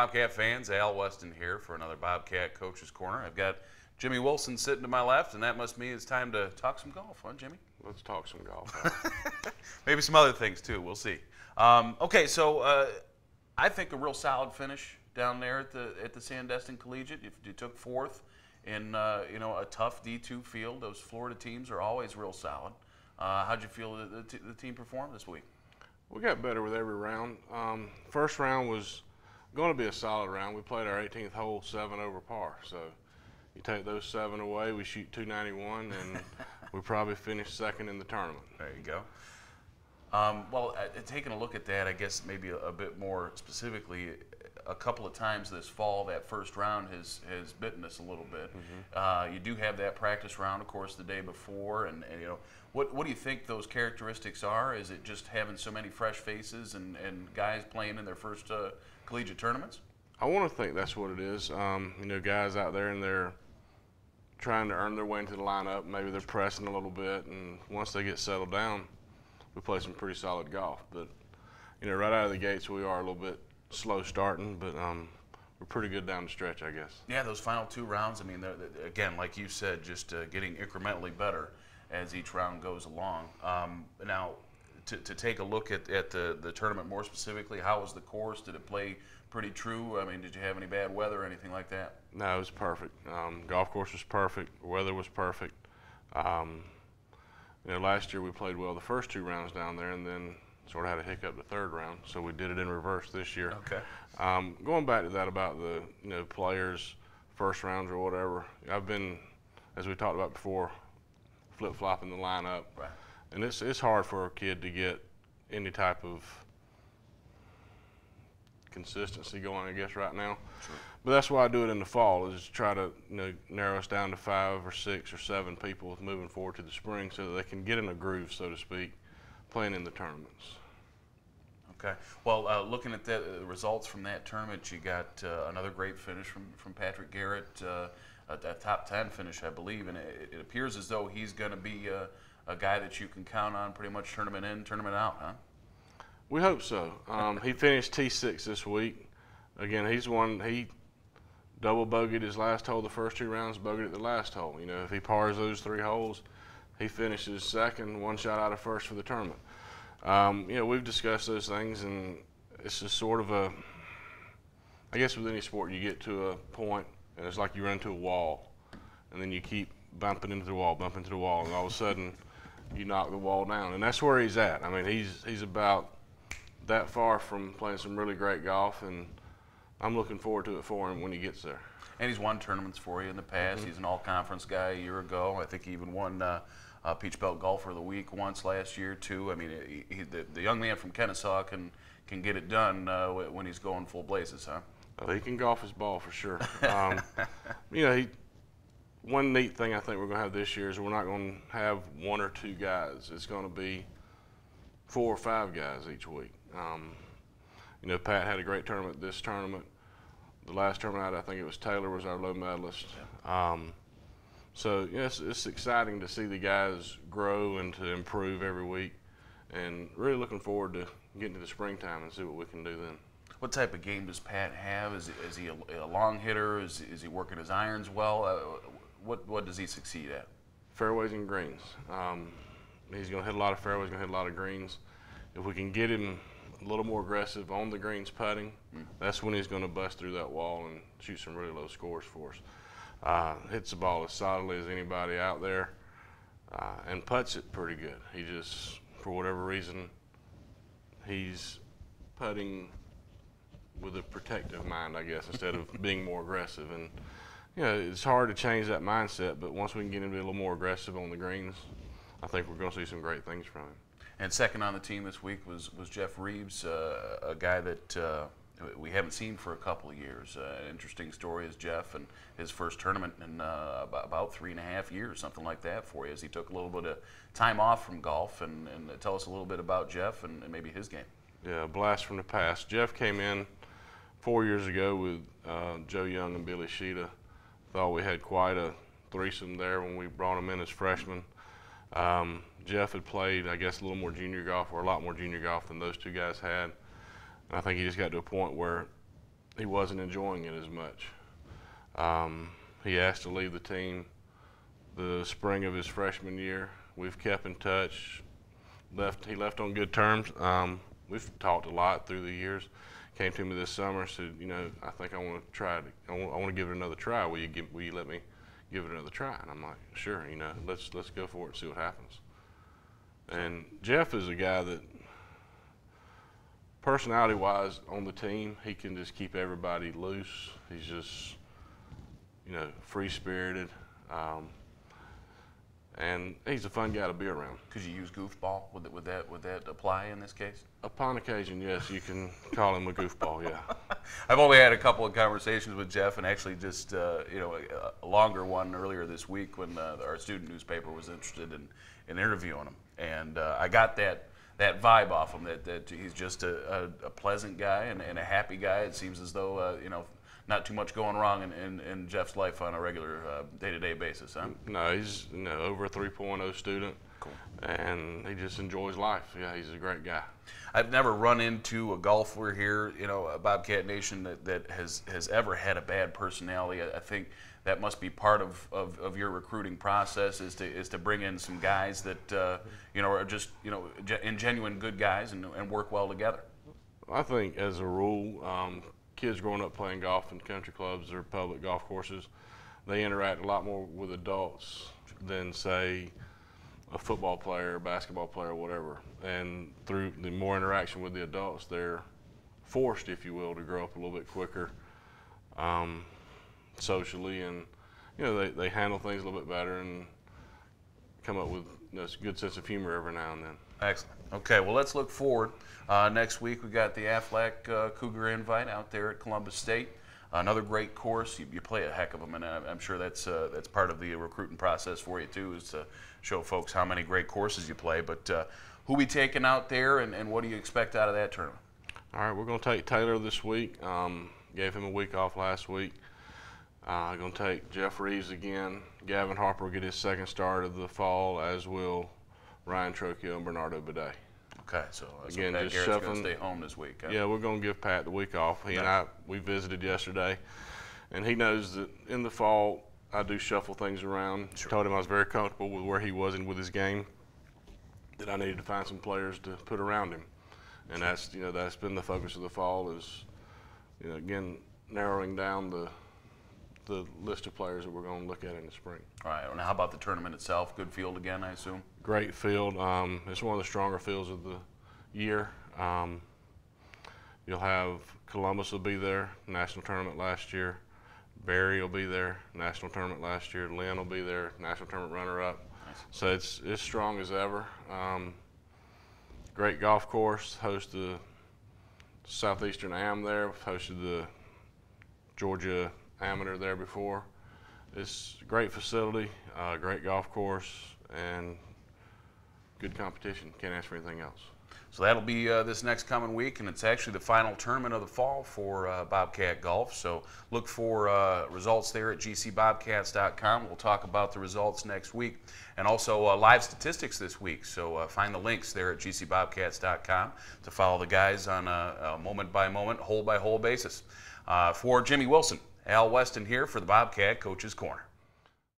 Bobcat fans, Al Weston here for another Bobcat Coach's Corner. I've got Jimmy Wilson sitting to my left, and that must mean it's time to talk some golf, huh, Jimmy? Let's talk some golf. Maybe some other things too. We'll see. Okay, so I think a real solid finish down there at the Sandestin Collegiate. You took fourth in a tough D2 field. Those Florida teams are always real solid. How'd you feel the team performed this week? We got better with every round. First round was going to be a solid round. We played our 18th hole 7 over par. So you take those 7 away, we shoot 291, and we probably finished second in the tournament. There you go. Taking a look at that, I guess maybe a bit more specifically, a couple of times this fall, that first round has bitten us a little bit. Mm-hmm. You do have that practice round, of course, the day before, and what do you think those characteristics are? Is it just having so many fresh faces and guys playing in their first collegiate tournaments? I want to think that's what it is. Guys out there and they're trying to earn their way into the lineup. Maybe they're pressing a little bit, and once they get settled down, we play some pretty solid golf. But right out of the gates, we are a little bit slow starting, but we're pretty good down the stretch, I guess. Yeah, those final 2 rounds, I mean, they're, again, like you said, just getting incrementally better as each round goes along. Now, to take a look at the tournament more specifically, how was the course? Did it play pretty true? I mean, did you have any bad weather or anything like that? No, it was perfect. Golf course was perfect. Weather was perfect. Last year we played well the first 2 rounds down there, and then sort of had a hiccup the 3rd round, so we did it in reverse this year. Okay. Going back to that about the players' first rounds or whatever, I've been, as we talked about before, flip-flopping the lineup. Right. And it's hard for a kid to get any type of consistency going, I guess, right now. Sure. But that's why I do it in the fall, is try to narrow us down to 5 or 6 or 7 people moving forward to the spring so that they can get in a groove, so to speak, playing in the tournaments. Okay. Well, looking at the results from that tournament, you got another great finish from Patrick Garrett, a top 10 finish, I believe, and it appears as though he's going to be a guy that you can count on pretty much tournament in, tournament out, huh? We hope so. He finished T6 this week. Again, he double bogeyed his last hole the first 2 rounds, bogeyed at the last hole. If he pars those 3 holes, he finishes second, 1 shot out of first for the tournament. We've discussed those things, and it's just sort of I guess with any sport, you get to a point, and it's like you run into a wall, and then you keep bumping into the wall, and all of a sudden, you knock the wall down, and that's where he's at. I mean, he's about that far from playing some really great golf, and I'm looking forward to it for him when he gets there. And he's won tournaments for you in the past. Mm-hmm. He's an all-conference guy a year ago. I think he even won Peach Belt Golfer of the Week once last year too. I mean, the young man from Kennesaw can get it done when he's going full blazes, huh? He can golf his ball for sure. One neat thing I think we're going to have this year is we're not going to have 1 or 2 guys. It's going to be 4 or 5 guys each week. Pat had a great tournament this tournament. The last tournament I think it was Taylor was our low medalist. Yeah. So it's exciting to see the guys grow and to improve every week, and really looking forward to getting to the springtime and see what we can do then. What type of game does Pat have? Is he a long hitter? Is he working his irons well? What does he succeed at? Fairways and greens. He's going to hit a lot of fairways, going to hit a lot of greens. If we can get him a little more aggressive on the greens putting, that's when he's going to bust through that wall and shoot some really low scores for us. Hits the ball as solidly as anybody out there, and putts it pretty good. He just, for whatever reason, he's putting with a protective mind, I guess, instead of being more aggressive. And it's hard to change that mindset, but once we can get him to be a little more aggressive on the greens, I think we're going to see some great things from him. And second on the team this week was Jeff Reeves, a guy that we haven't seen for a couple of years. An interesting story is Jeff and his first tournament in about 3.5 years, something like that for you, as he took a little bit of time off from golf. And tell us a little bit about Jeff and maybe his game. Yeah, a blast from the past. Jeff came in 4 years ago with Joe Young and Billy Sheeta. Thought we had quite a threesome there when we brought him in as freshmen. Jeff had played, I guess, a little more junior golf, or a lot more junior golf than those 2 guys had. And I think he just got to a point where he wasn't enjoying it as much. He asked to leave the team the spring of his freshman year. We've kept in touch. He left on good terms. We've talked a lot through the years. Came to me this summer, said, you know, I think I want to try it. I want to give it another try. Will you let me give it another try? And I'm like, sure. You know, let's go for it and see what happens. And Jeff is a guy that, personality-wise, on the team, he can just keep everybody loose. He's just, you know, free-spirited. And he's a fun guy to be around. Could you use goofball? Would that apply in this case? Upon occasion, yes, you can call him a goofball. Yeah. I've only had a couple of conversations with Jeff, and actually just you know, a longer one earlier this week when our student newspaper was interested in interviewing him, and I got that vibe off him that he's just a pleasant guy and a happy guy. It seems as though you know, not too much going wrong in Jeff's life on a regular day-to-day basis, huh? No, he's, you know, over a 3.0 student. Cool. And he just enjoys life. Yeah, he's a great guy. I've never run into a golfer here, you know, a Bobcat Nation that has ever had a bad personality. I think that must be part of your recruiting process is to bring in some guys that you know, are just, you know, genuine good guys and work well together. I think as a rule, kids growing up playing golf in country clubs or public golf courses, they interact a lot more with adults than, say, a football player, basketball player, whatever. And through the more interaction with the adults, they're forced, if you will, to grow up a little bit quicker socially, and you know, they handle things a little bit better and come up with, you know, a good sense of humor every now and then. Excellent. Okay, well, let's look forward. Next week we got the Aflac Cougar Invite out there at Columbus State. Another great course. You play a heck of them, and I'm sure that's part of the recruiting process for you too, is to show folks how many great courses you play. But who we taking out there, and what do you expect out of that tournament? All right, we're going to take Taylor this week. Gave him a week off last week. Going to take Jeff Reeves again. Gavin Harper will get his second start of the fall, as will Ryan Trocchio and Bernardo Bidet. Okay, so again, Pat just Garrett's shuffling. going to stay home this week. Huh? Yeah, we're going to give Pat the week off. He and I, we visited yesterday, and he knows that in the fall I do shuffle things around. Sure. Told him I was very comfortable with where he was and with his game, that I needed to find some players to put around him, and that's, you know, that's been the focus of the fall, is, you know, again, narrowing down the list of players that we're going to look at in the spring. All right. And how about the tournament itself? Good field again, I assume? Great field. It's one of the stronger fields of the year. You'll have Columbus will be there, national tournament last year. Barry will be there, national tournament last year. Lynn will be there, national tournament runner-up. Nice. So it's strong as ever. Great golf course. Host the Southeastern Am there. We've hosted the Georgia Amateur there before. It's a great facility, great golf course, and good competition. Can't ask for anything else. So that'll be this next coming week, and it's actually the final tournament of the fall for Bobcat Golf. So look for results there at gcbobcats.com. We'll talk about the results next week, and also live statistics this week. So find the links there at gcbobcats.com to follow the guys on a moment-by-moment, hole-by-hole basis. For Jimmy Wilson, Al Weston here for the Bobcat Coach's Corner.